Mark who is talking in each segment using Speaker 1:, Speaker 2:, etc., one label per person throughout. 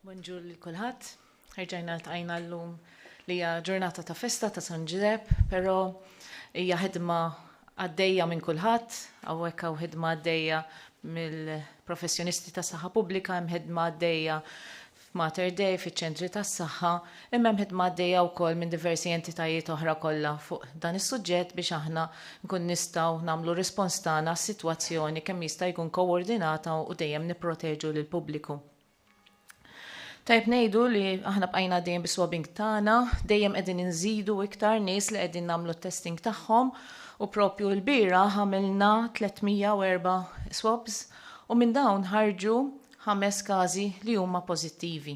Speaker 1: Bonġur li kulħadd. Ħerġajna l-tqajna llum li hija ġurnata ta' festa ta' San Ġideb, però hija ħidma għaddejja minn kulħadd, hawnhekk hawn ħidma għaddejja mill-professjonisti tas saħħa pubblika, hemm ħidma għaddejja f'Mater Dei fiċ-ċentri tas-saħħa, imma hemm ħidma għaddejja wkoll minn diversi entitajiet oħra kollha fuq dan is-suġġett biex aħna nkun nistgħu nagħmlu rispons tagħna għas-sitwazzjoni kemm jista' jkun koordinata u dejjem nipproteġu lill-pubbliku. Tajb ngħidu li aħna bqajna dejjem bis-swabbing tagħna, dejjem qegħdin inżidu iktar nies li qegħdin nagħmlu t-testing tagħhom u propju l-bira għamilna 304 swabs u minn dawn ħarġu 5 każi li huma pożittivi.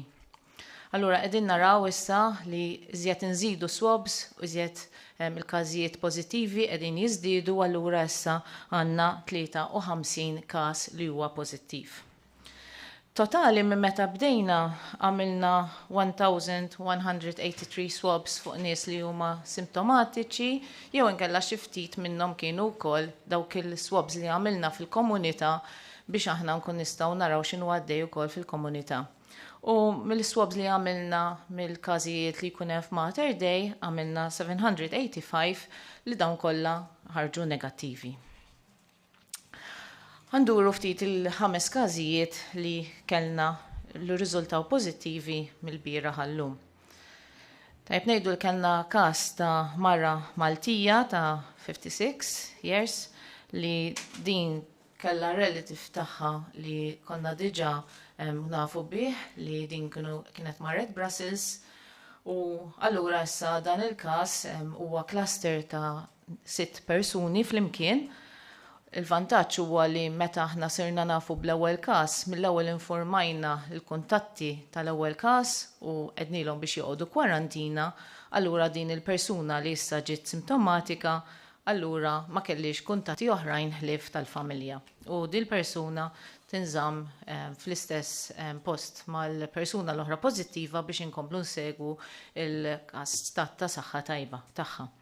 Speaker 1: Allura qegħdin naraw issa li iżjed inżidu swabs u iżjed il-każijiet pożittivi qegħdin jiżdiedu allura issa għandna 53 każ li huwa pożittiv. Totali minn meta bdejna għamilna 1183 swabs fuq nies li huma simptomatiċi, jew inkella xi ftit minnhom kienu wkoll dawk il-swabs li għamilna fil-komunità biex aħna nkun nistgħu naraw x'inhu għaddej ukoll fil-komunità. U mill-swabs li għamilna mill-każijiet li jkun hemm f'Mater Dei għamilna 785 li dawn kollha ħarġu negattivi. Għanduru ftit il-5 każijiet li kellna l-riżultaw pożittivi mill-bira ħallum. Tajb ngħidu li kellna każ ta' marra Maltija ta' 56 years li din kellha relative tagħha li konna diġà nafu bih li din kienet marret Brussels u allura issa dan il-każ huwa cluster ta' 6 persuni flimkien. Il-vantaġġ huwa li meta aħna sirna nafu bl-ewwel każ, mill-ewwel informajna l-kuntatti tal-ewwel każ u qednilhom biex joqogħdu kwarantina, allura din il-persuna li issa ġiet simptomatika, allura ma kellix kuntatti oħrajn ħlief tal-familja. U din persuna tinżamm fl-istess post mal-persuna l-oħra pożittiva biex inkomplu nsegwu il-każ stat ta' saħħa tajba tagħha.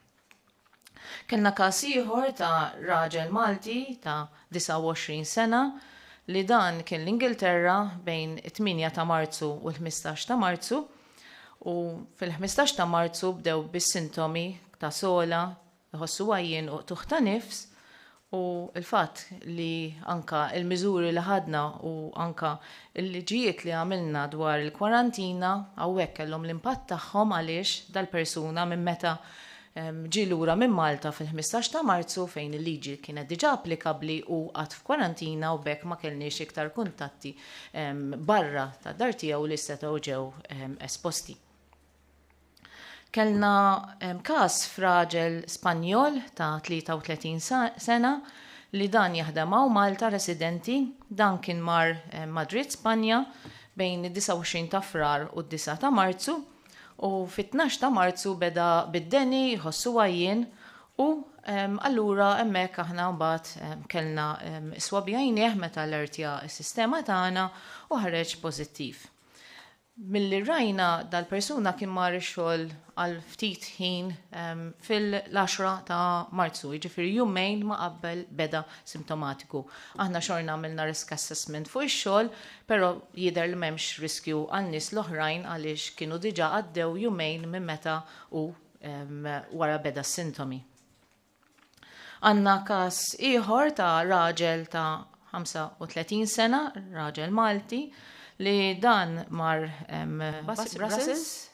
Speaker 1: Kellna każ ieħor ta' raġel Malti ta' 29 sena li dan kien l-Ingilterra bejn 8 ta' Marzu u l-15 ta' Marzu u fil-15 ta' Marzu bdew bis-sintomi ta' sola, iħossu għajjin u tuħ ta' nifs u l-fatt li anka il-miżuri li ħadna u anka il-liġijiet li għamilna dwar il-kwarantina hawnhekk kellhom l-impatt tagħhom għaliex dal-persuna minn meta ġi lura minn Malta fil-15 ta' Marzu fejn il-liġi kienet diġà applikabbli u għad f'kwarantina u bekk ma kellniex iktar kuntatti barra ta' dar tiegħu li setgħu ġew esposti. Kellna każ f'raġel Spanjol ta' 33 sena li dan jaħdem hawn Malta residenti, dan kien mar Madrid, Spanja bejn id-29 ta' Frar u d-9 ta' Marzu. U fit-12 ta' Marzu beda bid-deni jħossu għajjien u allura hemmhekk aħna mbagħad kellna swabjajnieh meta alertja s-sistema tagħna u ħareġ pożittiv. Milli rajna dal-persuna kien mar ix-xogħol għal ftit ħin fil-10 ta' Marzu, jiġifieri jumejn ma qabel beda simptomatiku. Aħna xorna għamilna risk assessment fuq ix-xogħol, però jidher li m'hemmx riskju għal nies l-oħrajn għaliex kienu diġà għaddew jumejn minn meta u wara beda s-sintomi. Għandna każ ieħor ta' raġel ta' 35 sena, raġel Malti, li dan mar Brussels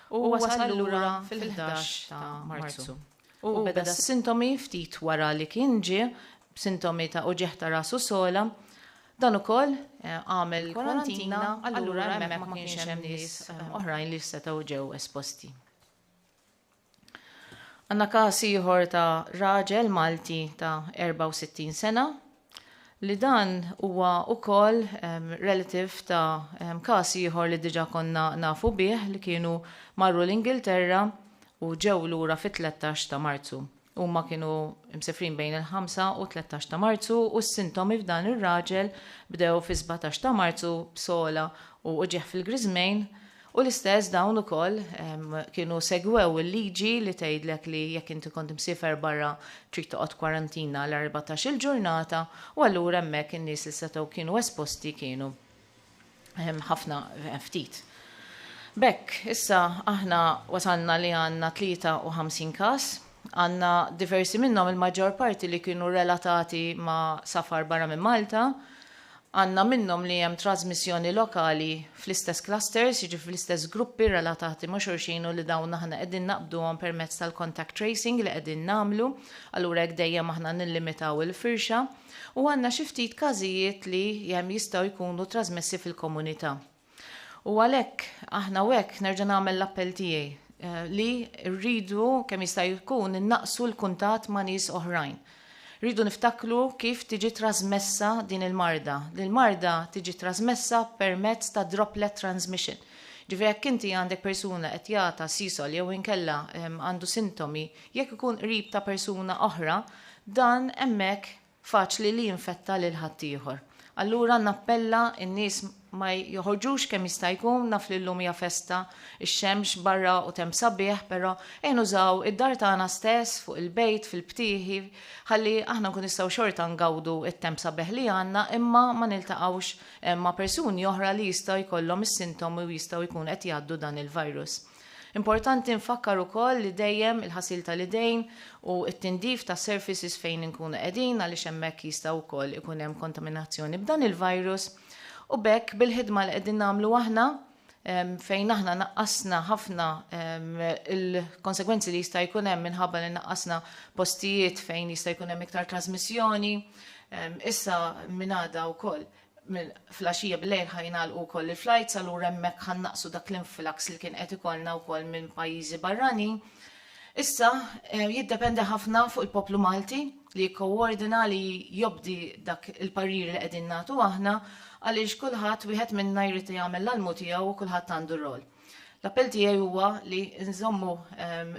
Speaker 1: u wasal lura fil-11 ta' Marzu. U beda sintomi ftit wara li kien ġie, sintomi ta' uġeħ ta' rasu sola, dan ukoll għamel kwarantina, allura hemmhekk ma kienx hemm nies oħrajn li setgħu ġew esposti. Għandna każ ieħor ta' raġel Malti ta' 64 sena, li dan huwa wkoll relative ta' każ ieħor li diġà konna nafu bih li kienu marru l-Ingilterra u ġew lura fit-13 ta' Marzu. Huma kienu msefrin bejn il-5 u 13 ta' Marzu u s-sintomi f'dan ir-raġel bdew fi 17 ta' Marzu b'sola u uġieħ fil-Grizmejn u l-istess dawn ukoll kienu segwew il-liġi li tgħidlek li jekk inti kont imsiefer barra trid toqgħod kwarantina l-14 il-ġurnata u allura hemmhekk in-nies li setgħu kienu esposti kienu ħafna ftit. Bekk, issa aħna wasalna li għandna 53 każ, għandna diversi minnhom il-maġġor parti li kienu relatati ma' safar barra minn Malta, għandna minnhom li hemm trasmissjoni lokali fl-istess clusters, jiġi fl-istess gruppi relatati ma' xulxin u li dawn aħna qegħdin naqbduhom permezz tal-contact tracing li qegħdin nagħmlu, allura hekk dejjem aħna nillimitaw il-firxa, u għandna xi ftit każijiet li hemm jistgħu jkunu trasmessi fil-komunità. U għalhekk aħna hekk nerġa' nagħmel l-appell tiegħi li rridu kemm jista' jkun innaqsu l-kuntatt ma' nies oħrajn. Rridu niftakru kif tiġi trasmessa din il-marda. L-marda tiġi trasmessa permezz ta' droplet transmission. Ġifieri jekk inti għandek persuna qed jagħta sisol jew inkella għandu sintomi, jekk ikun qrib ta' persuna oħra, dan hemmhekk faċli li jinfetta lil ħaddieħor. Allura nappella n-nies ma joħorġux kemm jista' jkun naf li llum hija festa, ix-xemx barra u temm sabiħ, però nużaw id-dar tagħna stess fuq il-bejt fil-ptieħi ħalli aħna nkun nistgħu xorta ngawdu it-temm sabiħ li għandna imma ma niltaqgħux ma' persuni oħra li jistgħu jkollhom is-sintomi u jistgħu jkun qed jgħaddu dan il-virus. Importanti nfakkar ukoll li dejjem il-ħasil tal-idejn u t-tindif ta' surfaces fejn inkunu qegħdin għaliex hemmhekk jistgħu wkoll ikun hemm kontaminazzjoni b'dan il-virus u bekk bil-ħidma li qegħdin nagħmlu aħna fejn aħna naqqasna ħafna il-konsegwenzi li jista' jkun hemm minħabba li naqqasna postijiet fejn jista' jkun hemm iktar trasmissjoni, issa minn għada wkoll fl-għaxija bil-lejl ħajnalqu wkoll il-flights allura hemmhekk ħannaqsu dak l-influx li kien qed ikollna wkoll minn pajjiżi barrani. Issa jiddependi ħafna fuq il-poplu Malti li jikkoordina li jobdi dak il-parir li qegħdin nagħtu aħna għaliex kulħadd wieħed minna jrid jagħmel l-almu tiegħu u kulħadd għandu rol. L-appell tiegħi huwa li nżommu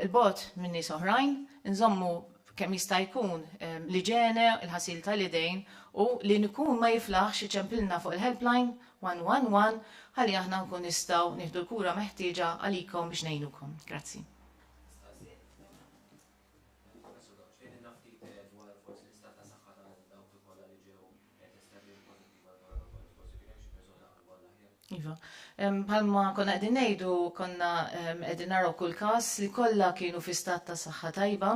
Speaker 1: il-bot minn nies oħrajn, nżommu kemm jista' jkun l-iġene, il-ħasil tal-idejn u li nkun ma jiflaħx iċempilna fuq il-helpline 111 ħalli aħna nkun nistgħu nieħdu l-kura meħtieġa għalikom biex ngħinukom. Grazzi. Iva, bħalma konna qegħdin ngħidu konna qegħdin naraw kull każ li kollha kienu fi stat ta' saħħa tajba,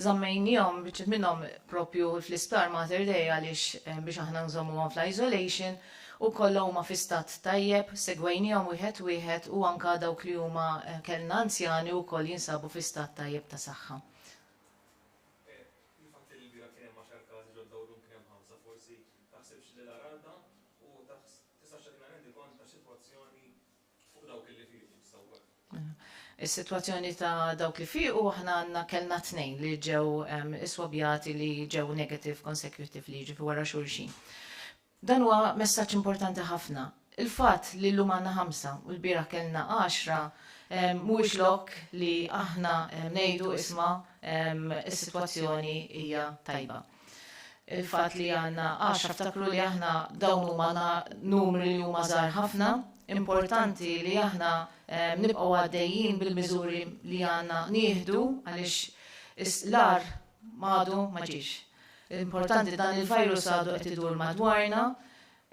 Speaker 1: żammejnihom biċċiet minnhom propju fl-isptar Mater Dei għaliex biex aħna nżommuhom fl-isolation u kollha huma fi stat tajjeb, segwejnihom wieħed u anke dawk li huma kellna anzjani wkoll jinsabu fi stat tajjeb ta' saħħa. Is-sitwazzjoni ta' dawk li fiqu aħna għandna kellna 2 li ġew iswabjati li ġew negative consecutively ġifi wara xulxin. Dan huwa messaġġ importanti ħafna. Il-fatt li llum għandna 5 u l-bieraħ kellna 10 mhuwiex lok li aħna ngħidu isma' is-sitwazzjoni hija tajba. Il-fatt li għandna 10 ftakru li aħna dawn huma numri li huma żgħar ħafna, importanti li aħna nibqgħu għaddejjin bil-miżuri li għandna nieħdu għaliex l-ar m'għadu ma ġiex. Importanti dan il-virus għadu qed idur madwarna,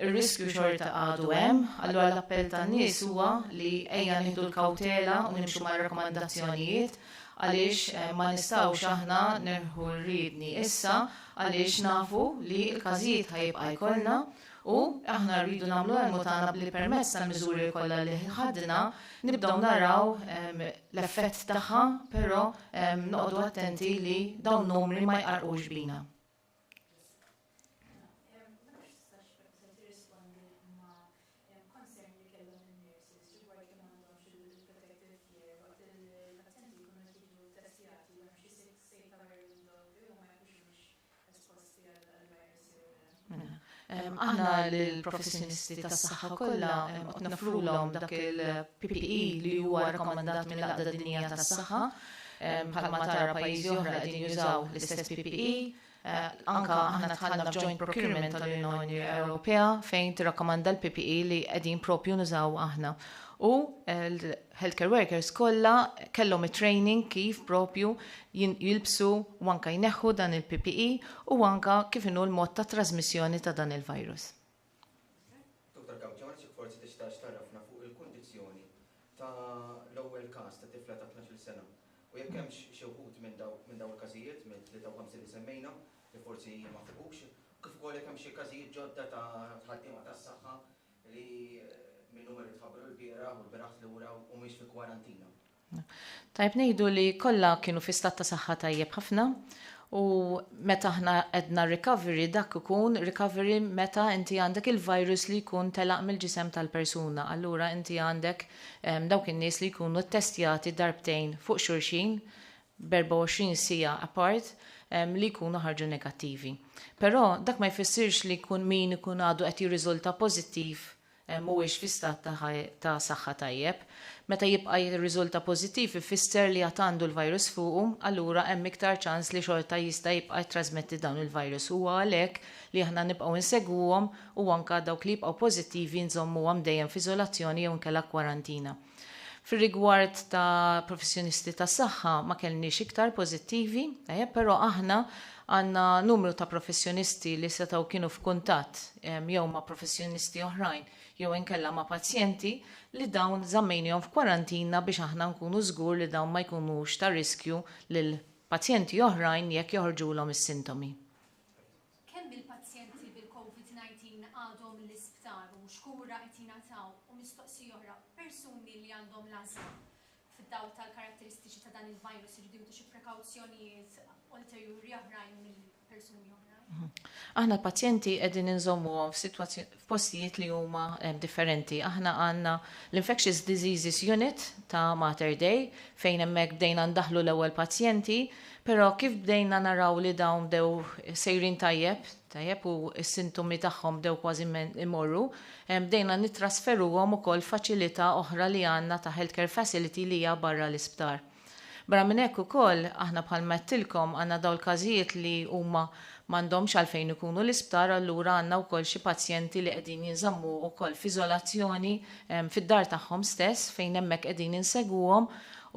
Speaker 1: ir-riskju xorta għadu hemm, allura l-appell tan-nies huwa li ejja nieħdu l-kawtela u nimxu mar-rakkomandazzjonijiet għaliex ma nistgħux aħna nerħu rridni issa għaliex nafu li l-każijiet ħajibqa' jkollna u aħna rridu nagħmlu l-almu tagħna li permezz tal-miżuri kollha li ħadna nibdew naraw l-effett tagħha, però noqogħdu attenti li dawn numri ma jqarqux bina. Aħna l-professjonisti tas-saħħa kollha qed nofrulhom dak il-PPE li huwa rakkomandat mill-Għaqda Dinjija tas-Saħħa, bħalma tara pajjiżi oħra qegħdin jużaw l-istess PPE, anka aħna tħallna f'joint procurement tal-Unjoni Ewropea fejn tirrakkomanda l-PPE li qegħdin propju nużaw aħna. U l-healthcare workers kollha kellhom it-training kif propju jilbsu u anke jneħħu dan il-PPE u anke kif inhu l-mod ta' trasmissjoni ta' dan il-virus.
Speaker 2: Dr. Kamċar, forsi tista' jekk hemm xi wħud minn dawn il-każijiet mill-53 li semmejna li forsi ma fuqux, kif ukoll jekk hemm xi każijiet ġodda ta' ħaddiema tas-saħħa li minnhom irid tħabbru l-bieraħ u l-bieraħ li wraw u mhix fi kwarantina.
Speaker 1: Tajb ngħidu li kollha kienu fi stat ta' saħħa tajjeb ħafna u meta aħna qedna recovery dak ikun recovery meta inti għandek il-virus li jkun telaq mill-ġisem tal-persuna. Allura inti għandek dawk in-nies li jkunu ttestjati darbtejn fuq xulxin b'24 sija apart li jkunu ħarġu negattivi. Però dak ma jfissirx li jkun min ikun għadu qed jirriżulta pożittiv mhuwiex fi stat ta' saħħa tajjeb. Meta jibqa' jirriżulta pożittiv ifisser li għad għandu l-virus fuqu, allura hemm iktar ċans li xorta jista' jibqa' jittrażmetti dawn il-virus. Huwa għalhekk li aħna nibqgħu insegwuhom u anke dawk li jibqgħu pożittivi nżommuhom dejjem f'iżolazzjoni jew inkella kwarantina. Fir-rigward ta' professjonisti tas-saħħa ma kellniex iktar pożittivi, però aħna għandna numru ta' professjonisti li setgħu kienu f'kuntatt jew ma' professjonisti oħrajn jew inkella ma' pazjenti li dawn żammejnihom f'kwarantina biex aħna nkunu żgur li dawn ma jkunux ta' riskju lil pazjenti oħrajn jekk joħorġulhom is-sintomi.
Speaker 3: Kemm il-pazjenti bil-COVID-19 għadhom l-isptar u x'kura qed jingħataw u mistoqsija oħra persuni li għandhom l-asma fid-dawl tal-karatteristiċi ta' dan il-virus iridu jieħdu xi prekawzjonijiet ulterjuri oħrajn mill-persuni oħrajn.
Speaker 1: Aħna l-pazjenti qegħdin inżommuhom f'postijiet li huma differenti. Aħna għandna l-Infectious Diseases Unit ta' Mater Dei fejn hemmhekk bdejna ndaħlu l-ewwel pazjenti, però kif bdejna naraw li dawn dew sejrin tajjeb u s-sintomi tagħhom dew kważi imorru, bdejna nittrasferuhom ukoll faċilità oħra li għandna ta' healthcare facility li hija barra l-isptar. Barra minn hekk ukoll aħna bħal mettilkom għandna dawn il-każijiet li huma m'għandhomx għalfejn ikunu l-isptar, allura għandna wkoll xi pazjenti li qegħdin jinżammu wkoll f'iżolazzjoni fid-dar tagħhom stess fejn hemmhekk qegħdin insegwuhom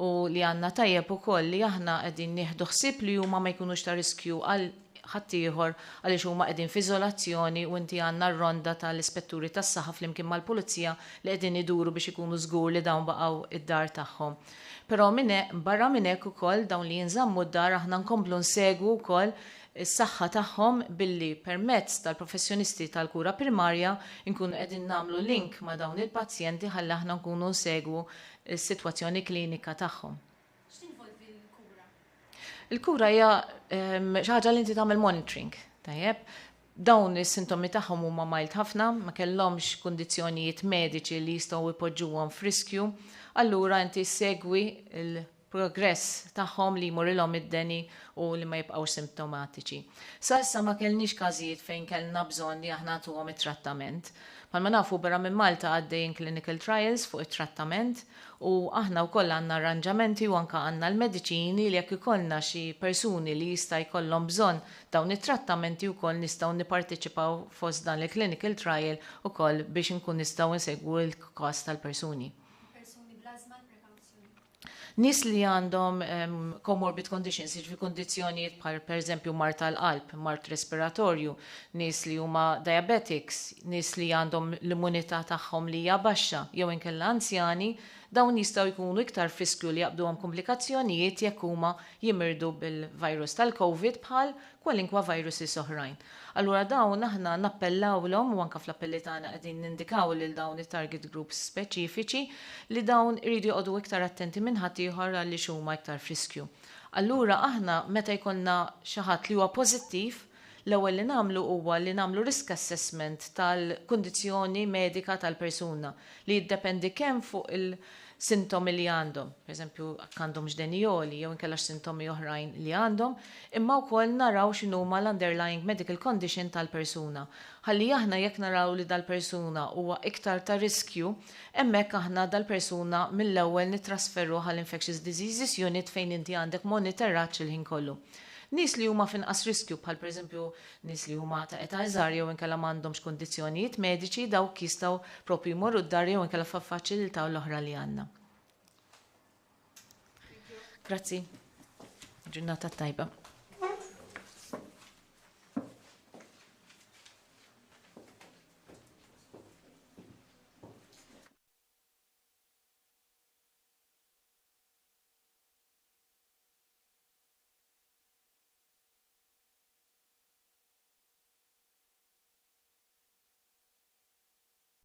Speaker 1: u li għandna tajjeb ukoll li aħna qegħdin nieħdu ħsieb li huma ma jkunux ta' riskju għal ħaddieħor għaliex huma qegħdin f'iżolazzjoni u inti għandna r-ronda tal-ispetturi tas-saħħa flimkien mal-pulizija li qegħdin iduru biex ikunu żgur li dawn baqgħu id-dar tagħhom. Però barra minn hekk ukoll dawn li jinżammu d-dar aħna nkomplu nsegwu wkoll is-saħħa tagħhom billi permezz tal-professjonisti tal-kura primarja nkunu qegħdin nagħmlu link ma' dawn il-pazjenti ħalli aħna nkunu nsegwu s-sitwazzjoni klinika tagħhom.
Speaker 3: X'tinvolvi l-kura?
Speaker 1: Il-kura hija xi ħaġa li inti tagħmel monitoring, tajjeb. Dawn is-sintomi tagħhom huma mild ħafna, ma kellhomx kundizzjonijiet mediċi li jistgħu jpoġġuhom f'riskju, allura inti segwi il-progress tagħhom li jmurilhom id-deni u li ma jibqgħux simptomatiċi. Sa issa ma kellniex każijiet fejn kellna bżonn li aħna nagħtuhom it-trattament. Palma nafu barra minn Malta għaddejjin clinical trials fuq it-trattament u aħna wkoll għandna arranġamenti u anke għandna l-mediċini li jekk ikollna xi persuni li jista' jkollhom bżonn dawn it-trattamenti wkoll nistgħu nipparteċipaw fost dan il-clinical trial ukoll biex inkun nistgħu nsegwu l-każ tal-persuni. Nis li għandhom comorbid conditions, jiġri kondizzjonijiet bħal pereżempju mart tal-qalb, mart respiratorju, nis li huma diabetics, nis li għandhom l-immunità tagħhom li hija baxxa, jew inkella anzjani, dawn jistgħu jkunu iktar friskju li jaqbduhom komplikazzjonijiet jekk huma jimirdu bil-virus tal-COVID bħal kwalinkwa viruses oħrajn. Allura dawn aħna nappellawlhom u anke fl-appelli tagħna qegħdin nindikaw lil dawn it-target groups speċifiċi li dawn iridu jqogħdu iktar attenti minn ħadd ieħor għaliex huma iktar friskju. Allura aħna meta jkollna xi ħadd li huwa pożittiv, l-ewwel li nagħmlu huwa li nagħmlu risk assessment tal-kundizzjoni medika tal-persuna li jiddependi kemm fuq il-sintomi li għandhom, pereżempju għandhom ġdenjoli jew inkella sintomi oħrajn li għandhom, imma wkoll naraw x'inhuma l-underlying medical condition tal-persuna. Ħalli aħna jekk naraw li dal-persuna huwa iktar ta' riskju, hemmhekk aħna dal-persuna mill-ewwel nittrasferru għall-Infectious Diseases Unit fejn inti għandek monitoraġġ il-ħin kollu. Nis li huma finqas riskju bħal pereżempju nis li huma ta' età żgħar jew inkella m'għandhomx kondizzjonijiet mediċi dawk jistgħu propri jmorru d-dar jew inkella faffaċilità l-oħra li għandna. Grazzi. Ġurnata tajba.